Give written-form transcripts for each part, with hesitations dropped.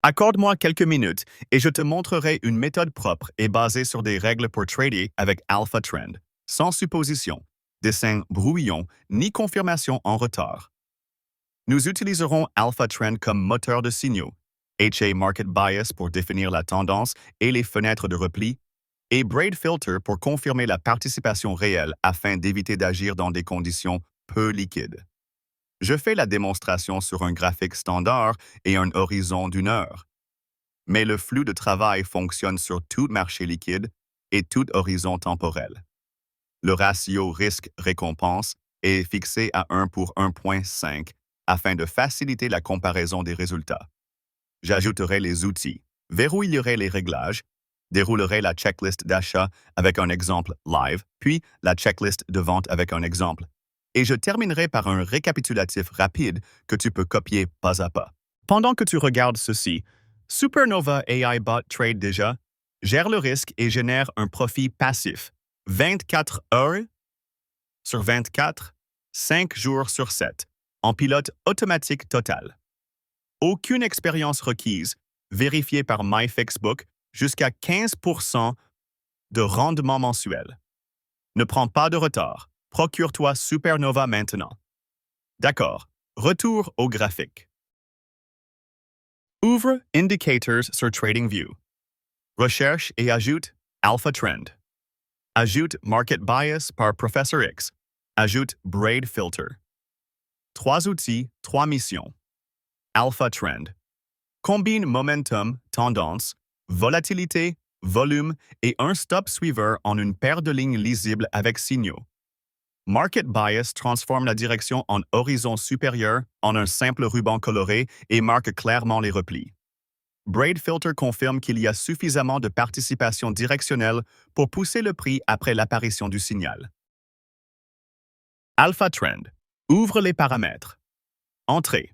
Accorde-moi quelques minutes et je te montrerai une méthode propre et basée sur des règles pour trader avec Alpha Trend, sans supposition, dessin brouillon ni confirmation en retard. Nous utiliserons Alpha Trend comme moteur de signaux, HA Market Bias pour définir la tendance et les fenêtres de repli, et Braid Filter pour confirmer la participation réelle afin d'éviter d'agir dans des conditions peu liquides. Je fais la démonstration sur un graphique standard et un horizon d'une heure. Mais le flux de travail fonctionne sur tout marché liquide et tout horizon temporel. Le ratio risque-récompense est fixé à 1 pour 1,5 afin de faciliter la comparaison des résultats. J'ajouterai les outils, verrouillerai les réglages, déroulerai la checklist d'achat avec un exemple live, puis la checklist de vente avec un exemple. Et je terminerai par un récapitulatif rapide que tu peux copier pas à pas. Pendant que tu regardes ceci, Supernova AI Bot Trade déjà gère le risque et génère un profit passif 24 heures sur 24, 5 jours sur 7, en pilote automatique total. Aucune expérience requise, vérifiée par MyFixBook, jusqu'à 15% de rendement mensuel. Ne prends pas de retard. Procure-toi Supernova maintenant. D'accord. Retour au graphique. Ouvre Indicators sur TradingView. Recherche et ajoute Alpha Trend. Ajoute Market Bias par Professor X. Ajoute Braid Filter. 3 outils, 3 missions. Alpha Trend. Combine momentum, tendance, volatilité, volume et un stop suiveur en une paire de lignes lisibles avec signaux. Market Bias transforme la direction en horizon supérieur en un simple ruban coloré et marque clairement les replis. Braid Filter confirme qu'il y a suffisamment de participation directionnelle pour pousser le prix après l'apparition du signal. Alpha Trend. Ouvre les paramètres. Entrée.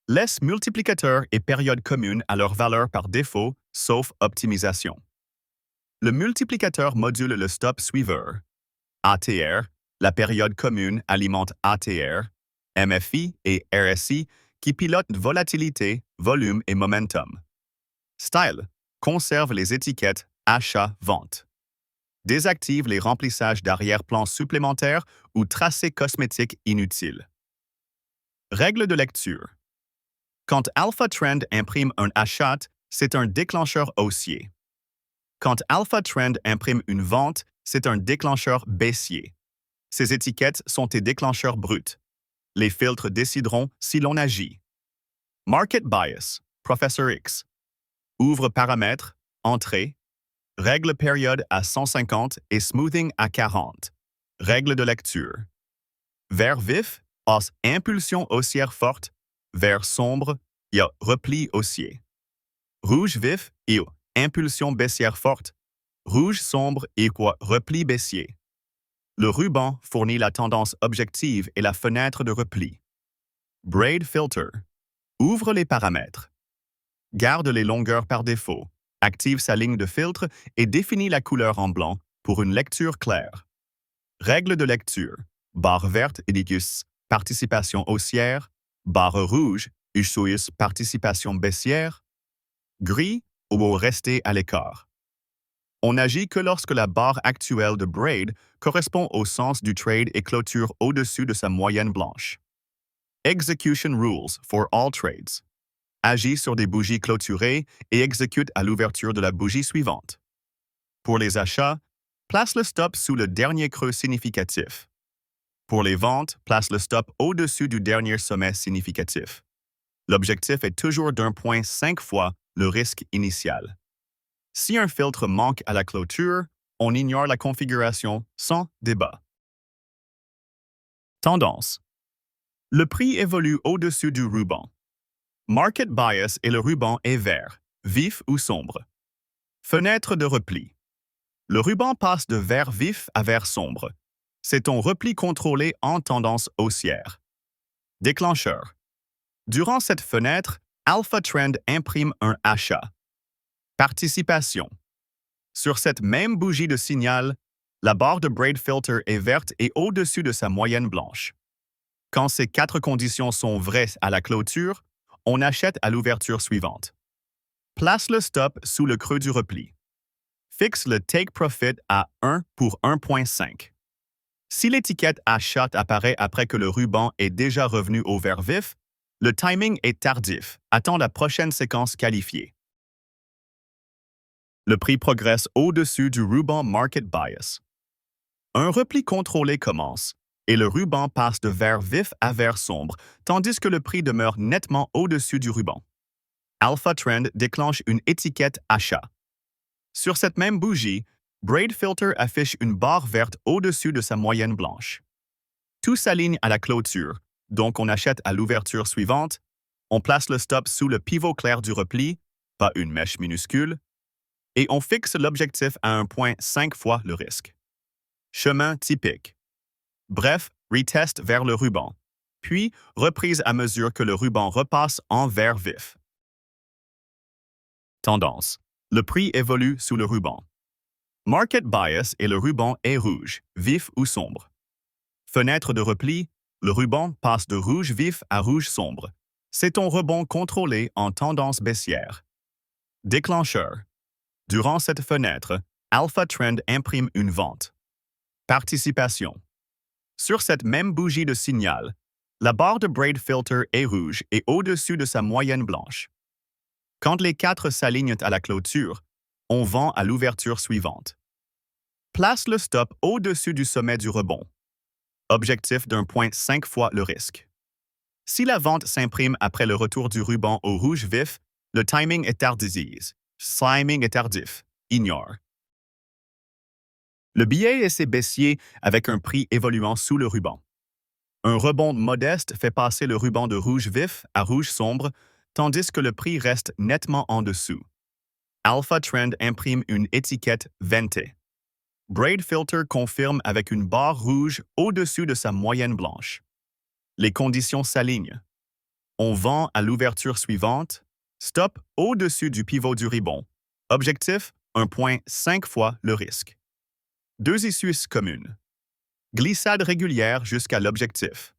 Laisse multiplicateur et période commune à leur valeur par défaut, sauf optimisation. Le multiplicateur module le stop suiveur. ATR, la période commune alimente ATR, MFI et RSI qui pilotent volatilité, volume et momentum. Style conserve les étiquettes achat-vente. Désactive les remplissages d'arrière-plan supplémentaires ou tracés cosmétiques inutiles. Règle de lecture. Quand Alpha Trend imprime un achat, c'est un déclencheur haussier. Quand Alpha Trend imprime une vente, c'est un déclencheur baissier. Ces étiquettes sont tes déclencheurs bruts. Les filtres décideront si l'on agit. Market Bias, Professor X. Ouvre paramètres, entrée, règle période à 150 et smoothing à 40. Règle de lecture. Vert vif, os impulsion haussière forte. Vert sombre, il y a repli haussier. Rouge vif, il y a impulsion baissière forte. Rouge sombre, il y a repli baissier. Le ruban fournit la tendance objective et la fenêtre de repli. Braid Filter. Ouvre les paramètres. Garde les longueurs par défaut. Active sa ligne de filtre et définit la couleur en blanc pour une lecture claire. Règle de lecture. Barre verte indique participation haussière. Barre rouge indique participation baissière. Gris ou rester à l'écart. On n'agit que lorsque la barre actuelle de Braid correspond au sens du trade et clôture au-dessus de sa moyenne blanche. Execution Rules for all trades. Agis sur des bougies clôturées et exécute à l'ouverture de la bougie suivante. Pour les achats, place le stop sous le dernier creux significatif. Pour les ventes, place le stop au-dessus du dernier sommet significatif. L'objectif est toujours d'1,5 fois le risque initial. Si un filtre manque à la clôture, on ignore la configuration sans débat. Tendance. Le prix évolue au-dessus du ruban. Market Bias et le ruban est vert, vif ou sombre. Fenêtre de repli. Le ruban passe de vert vif à vert sombre. C'est ton repli contrôlé en tendance haussière. Déclencheur. Durant cette fenêtre, Alpha Trend imprime un achat. Participation. Sur cette même bougie de signal, la barre de Braid Filter est verte et au-dessus de sa moyenne blanche. Quand ces 4 conditions sont vraies à la clôture, on achète à l'ouverture suivante. Place le stop sous le creux du repli. Fixe le take profit à 1 pour 1,5. Si l'étiquette achat apparaît après que le ruban est déjà revenu au vert vif, le timing est tardif. Attends la prochaine séquence qualifiée. Le prix progresse au-dessus du ruban Market Bias. Un repli contrôlé commence et le ruban passe de vert vif à vert sombre, tandis que le prix demeure nettement au-dessus du ruban. Alpha Trend déclenche une étiquette achat. Sur cette même bougie, Braid Filter affiche une barre verte au-dessus de sa moyenne blanche. Tout s'aligne à la clôture, donc on achète à l'ouverture suivante, on place le stop sous le pivot clair du repli, pas une mèche minuscule, et on fixe l'objectif à 1,5 fois le risque. Chemin typique. Bref, retest vers le ruban, puis reprise à mesure que le ruban repasse en vert vif. Tendance. Le prix évolue sous le ruban. Market bias et le ruban est rouge, vif ou sombre. Fenêtre de repli, le ruban passe de rouge vif à rouge sombre. C'est ton rebond contrôlé en tendance baissière. Déclencheur. Durant cette fenêtre, Alpha Trend imprime une vente. Participation. Sur cette même bougie de signal, la barre de Braid Filter est rouge et au-dessus de sa moyenne blanche. Quand les quatre s'alignent à la clôture, on vend à l'ouverture suivante. Place le stop au-dessus du sommet du rebond. Objectif d'1,5 fois le risque. Si la vente s'imprime après le retour du ruban au rouge vif, le timing est tardif. Timing est tardif. Ignore. Le billet essaie baissier avec un prix évoluant sous le ruban. Un rebond modeste fait passer le ruban de rouge vif à rouge sombre, tandis que le prix reste nettement en dessous. Alpha Trend imprime une étiquette ventée. Braid Filter confirme avec une barre rouge au-dessus de sa moyenne blanche. Les conditions s'alignent. On vend à l'ouverture suivante, stop au-dessus du pivot du ruban. Objectif, 1,5 fois le risque. Deux issues communes. Glissade régulière jusqu'à l'objectif.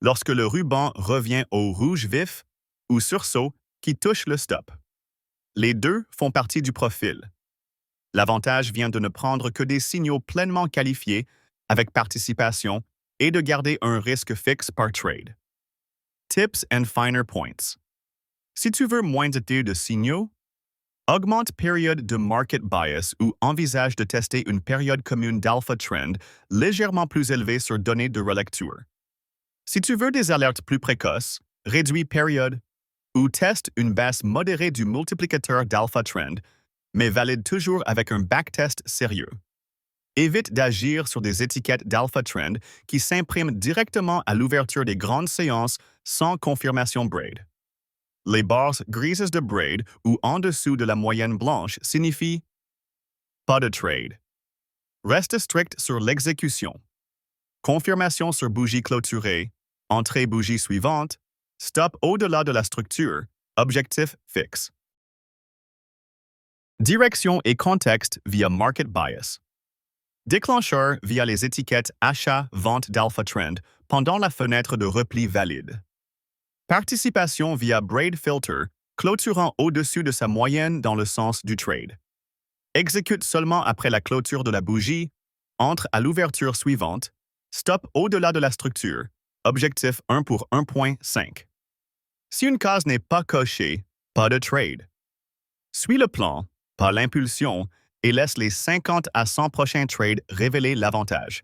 Lorsque le ruban revient au rouge vif ou sursaut qui touche le stop. Les deux font partie du profil. L'avantage vient de ne prendre que des signaux pleinement qualifiés avec participation et de garder un risque fixe par trade. Tips and finer points. Si tu veux moins de signaux, augmente période de market bias ou envisage de tester une période commune d'alpha trend légèrement plus élevée sur données de relecture. Si tu veux des alertes plus précoces, réduis période ou teste une baisse modérée du multiplicateur d'alpha trend, mais valide toujours avec un backtest sérieux. Évite d'agir sur des étiquettes d'alpha trend qui s'impriment directement à l'ouverture des grandes séances sans confirmation Braid. Les barres grises de Braid ou en dessous de la moyenne blanche signifient pas de trade. Reste strict sur l'exécution. Confirmation sur bougie clôturée, entrée bougie suivante, stop au-delà de la structure, objectif fixe. Direction et contexte via market bias. Déclencheur via les étiquettes achat-vente d'Alpha Trend pendant la fenêtre de repli valide. Participation via Braid Filter, clôturant au-dessus de sa moyenne dans le sens du trade. Exécute seulement après la clôture de la bougie, entre à l'ouverture suivante, stop au-delà de la structure, objectif 1 pour 1,5. Si une case n'est pas cochée, pas de trade. Suis le plan, pas l'impulsion, et laisse les 50 à 100 prochains trades révéler l'avantage.